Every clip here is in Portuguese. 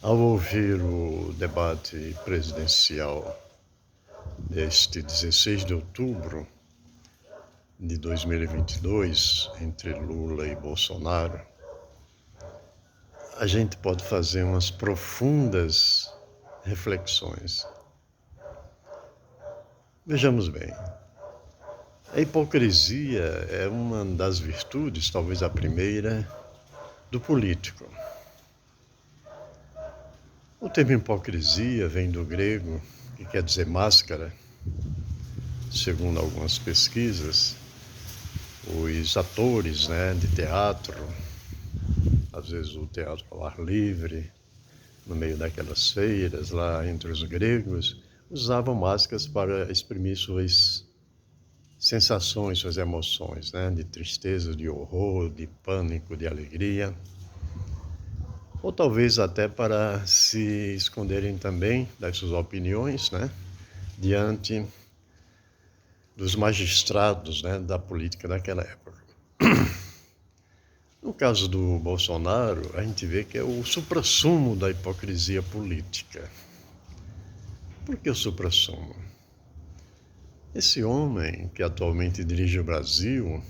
Ao ouvir o debate presidencial deste 16 de outubro de 2022, entre Lula e Bolsonaro, a gente pode fazer umas profundas reflexões. Vejamos bem, a hipocrisia é uma das virtudes, talvez a primeira, do político. O termo hipocrisia vem do grego, que quer dizer máscara. Segundo algumas pesquisas, os atores, de teatro, às vezes o teatro ao ar livre, no meio daquelas feiras lá entre os gregos, usavam máscaras para exprimir suas sensações, suas emoções, de tristeza, de horror, de pânico, de alegria, ou talvez até para se esconderem também das suas opiniões, diante dos magistrados, da política daquela época. No caso do Bolsonaro, a gente vê que é o suprassumo da hipocrisia política. Por que o suprassumo? Esse homem, que atualmente dirige o Brasil,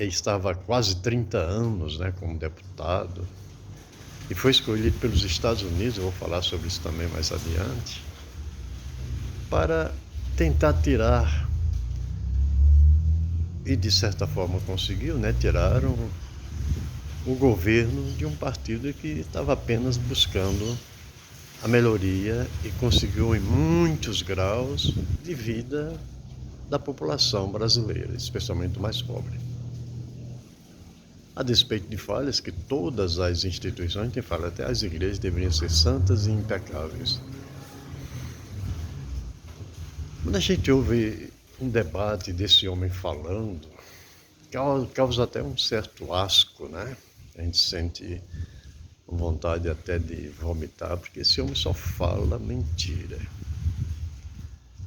estava há quase 30 anos como deputado, e foi escolhido pelos Estados Unidos, eu vou falar sobre isso também mais adiante, para tentar tirar, e de certa forma conseguiu, tirar o governo de um partido que estava apenas buscando a melhoria e conseguiu em muitos graus de vida da população brasileira, especialmente do mais pobre. A despeito de falhas, que todas as instituições têm falhas, até as igrejas deveriam ser santas e impecáveis. Quando a gente ouve um debate desse homem falando, causa até um certo asco, A gente sente vontade até de vomitar, porque esse homem só fala mentira.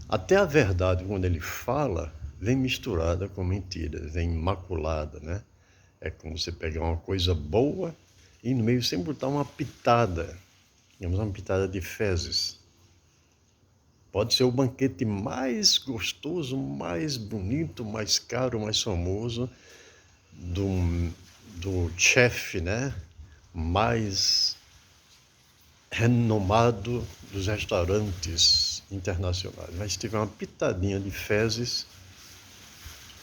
Até a verdade, quando ele fala, vem misturada com mentira, vem maculada, É como você pegar uma coisa boa e no meio sempre botar uma pitada, digamos, uma pitada de fezes. Pode ser o banquete mais gostoso, mais bonito, mais caro, mais famoso do chefe, mais renomado dos restaurantes internacionais. Mas se tiver uma pitadinha de fezes,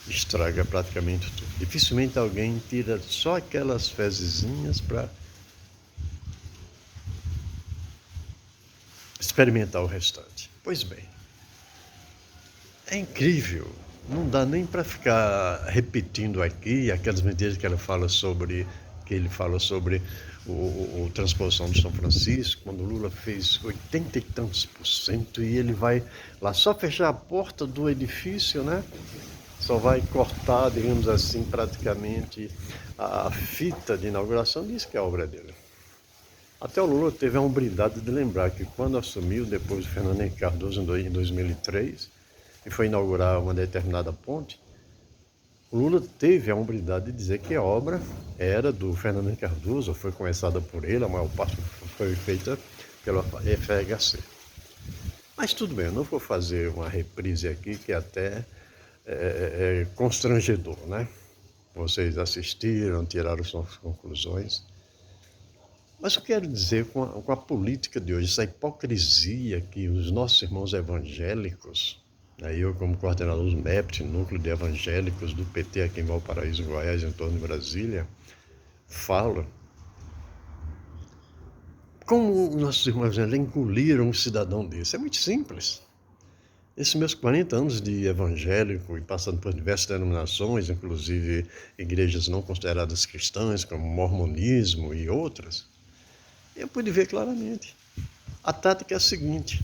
estraga praticamente tudo. Dificilmente alguém tira só aquelas fezezinhas para experimentar o restante. Pois bem, é incrível. Não dá nem para ficar repetindo aqui aquelas mentiras que ele fala sobre o transposição de São Francisco, quando o Lula fez 80 e tantos % e ele vai lá só fechar a porta do edifício, Só vai cortar, digamos assim, praticamente a fita de inauguração, diz que é a obra dele. Até o Lula teve a hombridade de lembrar que quando assumiu, depois do Fernando Henrique Cardoso em 2003, e foi inaugurar uma determinada ponte, o Lula teve a hombridade de dizer que a obra era do Fernando Henrique Cardoso, foi começada por ele, a maior parte foi feita pela FHC. Mas tudo bem, eu não vou fazer uma reprise aqui que até é constrangedor, Vocês assistiram, tiraram suas conclusões. Mas eu quero dizer, com a política de hoje, essa hipocrisia que os nossos irmãos evangélicos, eu como coordenador do NEPT, Núcleo de Evangélicos do PT aqui em Valparaíso, Goiás, em torno de Brasília, falo, como nossos irmãos evangélicos engoliram um cidadão desse? É muito simples. Esses meus 40 anos de evangélico e passando por diversas denominações, inclusive igrejas não consideradas cristãs, como o mormonismo e outras, eu pude ver claramente. A tática é a seguinte: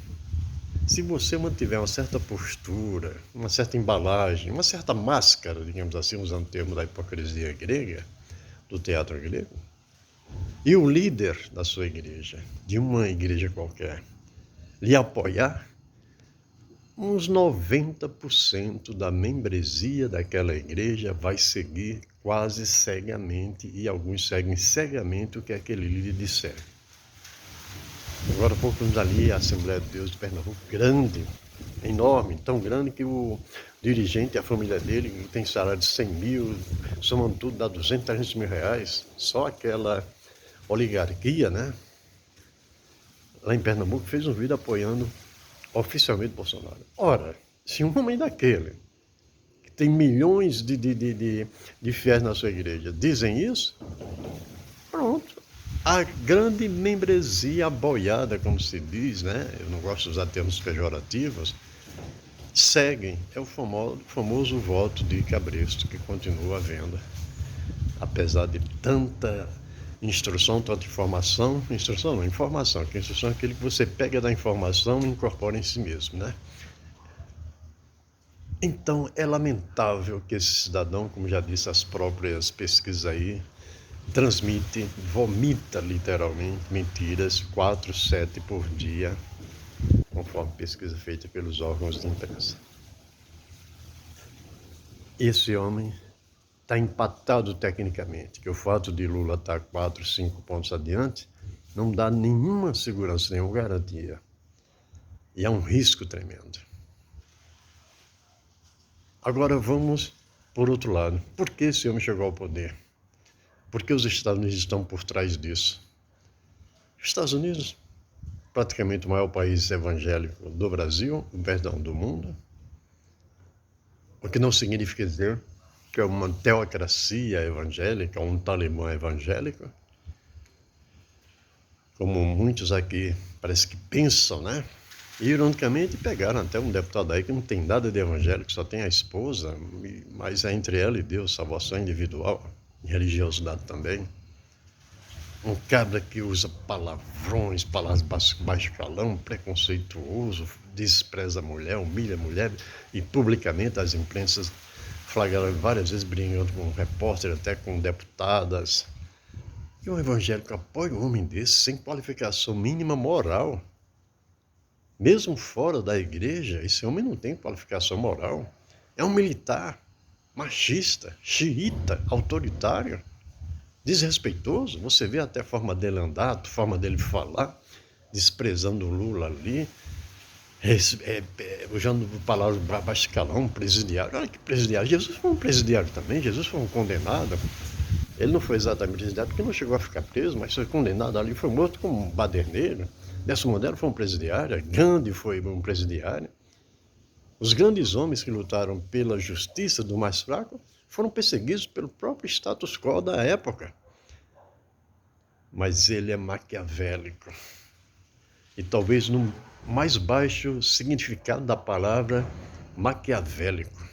se você mantiver uma certa postura, uma certa embalagem, uma certa máscara, digamos assim, usando o termo da hipocrisia grega, do teatro grego, e o líder da sua igreja, de uma igreja qualquer, lhe apoiar, uns 90% da membresia daquela igreja vai seguir quase cegamente, e alguns seguem cegamente o que aquele líder disser. Agora há pouco vimos ali a Assembleia de Deus de Pernambuco, grande, enorme, tão grande que o dirigente e a família dele, que tem salário de 100 mil, somando tudo, dá 200, 300 mil reais. Só aquela oligarquia, né? Lá em Pernambuco fez um vídeo apoiando oficialmente Bolsonaro. Ora, se um homem daquele, que tem milhões de fiéis na sua igreja, dizem isso, pronto. A grande membresia boiada, como se diz, né? Eu não gosto de usar termos pejorativos, seguem. É o famoso voto de cabresto que continua havendo. Apesar de tanta instrução, tanta informação, instrução não, informação, que instrução é aquilo que você pega da informação e incorpora em si mesmo, né? Então, é lamentável que esse cidadão, como já disse as próprias pesquisas aí, transmite, vomita literalmente mentiras, 4, 7 por dia, conforme pesquisa feita pelos órgãos de imprensa. Esse homem está empatado tecnicamente, que o fato de Lula estar 4, 5 pontos adiante não dá nenhuma segurança, nenhuma garantia. E é um risco tremendo. Agora vamos por outro lado. Por que esse homem chegou ao poder? Por que os Estados Unidos estão por trás disso? Os Estados Unidos, praticamente o maior país evangélico do Brasil, perdão, do mundo, o que não significa dizer que é uma teocracia evangélica, um talibã evangélico, como muitos aqui parece que pensam, né? E, ironicamente, pegaram até um deputado aí que não tem nada de evangélico, só tem a esposa, mas é entre ela e Deus, salvação individual, e religiosidade também. Um cabra que usa palavrões, palavras baixo calão, preconceituoso, despreza a mulher, humilha a mulher, e publicamente as imprensas flagraram várias vezes brigando com um repórter, até com deputadas. E um evangélico apoia um homem desse sem qualificação mínima moral. Mesmo fora da igreja, esse homem não tem qualificação moral. É um militar, machista, xiita, autoritário, desrespeitoso. Você vê até a forma dele andar, a forma dele falar, desprezando o Lula ali, usando palavras baixo calão, presidiário. Olha que presidiário. Jesus foi um presidiário também, Jesus foi um condenado. Ele não foi exatamente presidiário porque não chegou a ficar preso, mas foi condenado ali, foi morto como um baderneiro. Nelson Mandela foi um presidiário, Gandhi foi um presidiário. Os grandes homens que lutaram pela justiça do mais fraco foram perseguidos pelo próprio status quo da época. Mas ele é maquiavélico. E talvez no mais baixo significado da palavra maquiavélico.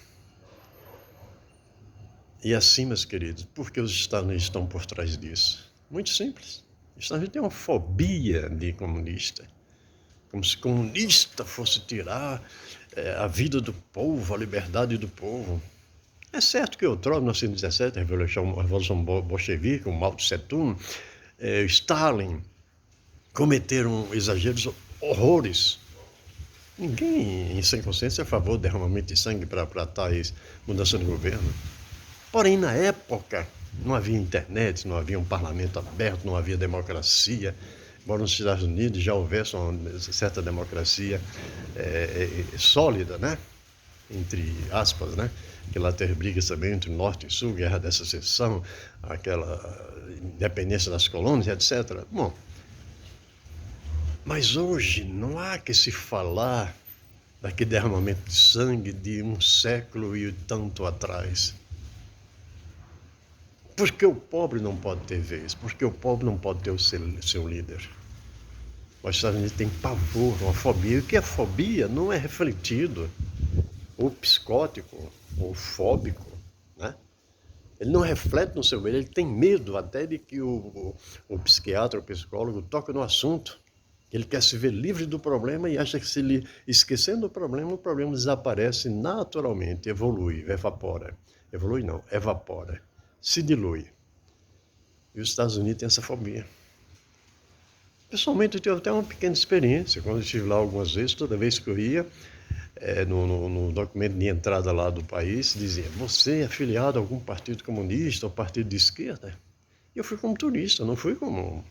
E assim, meus queridos, por que os Estados Unidos estão por trás disso? Muito simples. Os Estados Unidos têm uma fobia de comunista. Como se comunista fosse tirar a vida do povo, a liberdade do povo. É certo que outrora, em 1917, a Revolução Bolchevique, o Mao Tse Tung, Stalin, cometeram exageros, horrores. Ninguém, em sem consciência, é a favor do derramamento de sangue para tais mudança de governo. Porém, na época, não havia internet, não havia um parlamento aberto, não havia democracia. Embora nos Estados Unidos já houvesse uma certa democracia sólida, né? Entre aspas, né? Que lá teve brigas também entre Norte e Sul, guerra da secessão, aquela independência das colônias, etc. Bom, mas hoje não há que se falar daquele derramamento de sangue de um século e tanto atrás. Porque o pobre não pode ter vez, porque o pobre não pode ter o seu líder. Os Estados Unidos têm pavor, uma fobia. E o que é fobia não é refletido, ou psicótico, ou fóbico, né? Ele não reflete no seu medo, ele tem medo até de que o psiquiatra, o psicólogo toque no assunto. Ele quer se ver livre do problema e acha que se ele esquecendo o problema desaparece naturalmente, evolui, evapora. Evolui não, evapora, se dilui. E os Estados Unidos têm essa fobia. Pessoalmente, eu tive até uma pequena experiência. Quando eu estive lá algumas vezes, toda vez que eu ia, no documento de entrada lá do país, dizia: você é afiliado a algum partido comunista ou partido de esquerda? E eu fui como turista, não fui como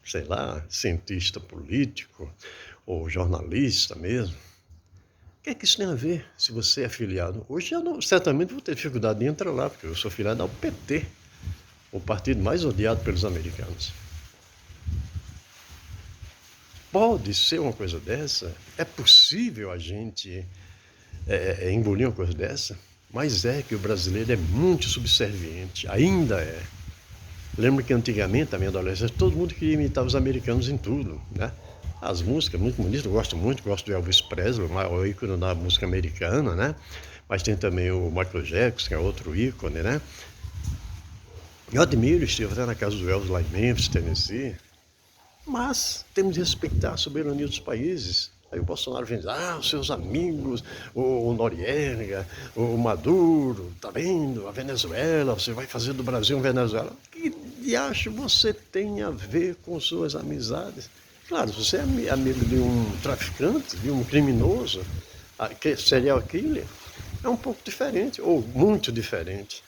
sei lá, cientista político ou jornalista mesmo. O que é que isso tem a ver se você é filiado? Hoje eu não, certamente vou ter dificuldade de entrar lá, porque eu sou filiado ao PT, o partido mais odiado pelos americanos. Pode ser uma coisa dessa? É possível a gente engolir uma coisa dessa? Mas é que o brasileiro é muito subserviente, ainda é. Lembro que antigamente, na minha adolescência, todo mundo queria imitar os americanos em tudo, né? As músicas, muito bonitas, eu gosto muito, gosto do Elvis Presley, o maior ícone da música americana, né? Mas tem também o Michael Jackson, que é outro ícone, né? Eu admiro, estive até na casa do Elvis lá em Memphis, Tennessee, mas temos de respeitar a soberania dos países. Aí o Bolsonaro vem dizer, os seus amigos, o Noriega, o Maduro, tá vendo? A Venezuela, você vai fazer do Brasil uma Venezuela. Que diacho você tem a ver com suas amizades? Claro, se você é amigo de um traficante, de um criminoso, serial killer, é um pouco diferente, ou muito diferente.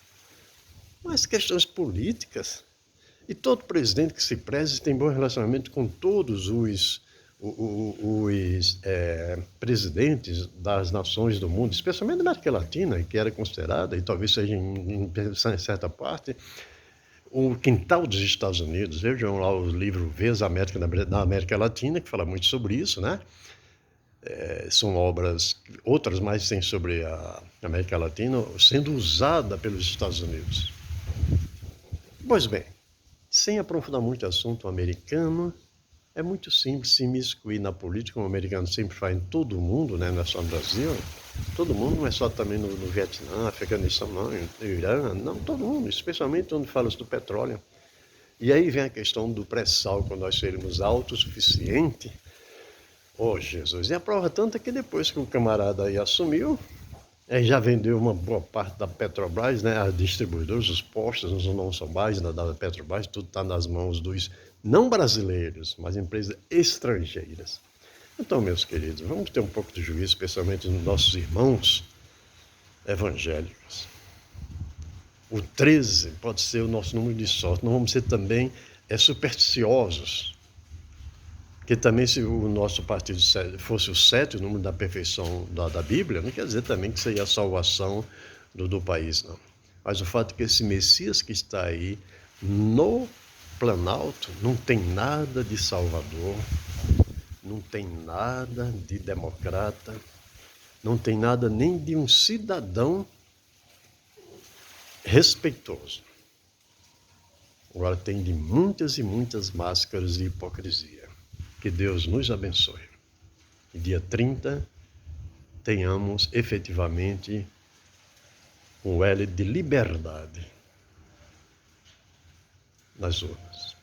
Mas questões políticas, e todo presidente que se preze tem bom relacionamento com todos os presidentes das nações do mundo, especialmente da América Latina, que era considerada, e talvez seja em certa parte, o quintal dos Estados Unidos. Vejam lá o livro Vez América da América Latina, que fala muito sobre isso, né? São obras, outras mais tem sobre a América Latina, sendo usada pelos Estados Unidos. Pois bem, sem aprofundar muito o assunto americano, é muito simples se imiscuir na política, como o americano sempre faz em todo o mundo, né? Não é só no Brasil. Todo mundo, não é só também no Vietnã, Afeganistão, não, no Irã, não, todo mundo, especialmente onde fala do petróleo. E aí vem a questão do pré-sal, quando nós sermos autossuficientes. Oh, Jesus, e a prova tanta que depois que o camarada aí assumiu, já vendeu uma boa parte da Petrobras, né? As distribuidoras, os postos não são mais da Petrobras, tudo está nas mãos dos não brasileiros, mas empresas estrangeiras. Então, meus queridos, vamos ter um pouco de juízo, especialmente nos nossos irmãos evangélicos. O 13 pode ser o nosso número de sorte. Não vamos ser também supersticiosos. Porque também se o nosso partido fosse o 7, o número da perfeição da Bíblia, não quer dizer também que seria a salvação do país, não. Mas o fato é que esse Messias que está aí no Planalto não tem nada de salvador, não tem nada de democrata, não tem nada nem de um cidadão respeitoso. Agora tem de muitas e muitas máscaras de hipocrisia. Que Deus nos abençoe. E dia 30 tenhamos efetivamente um L de liberdade nas urnas.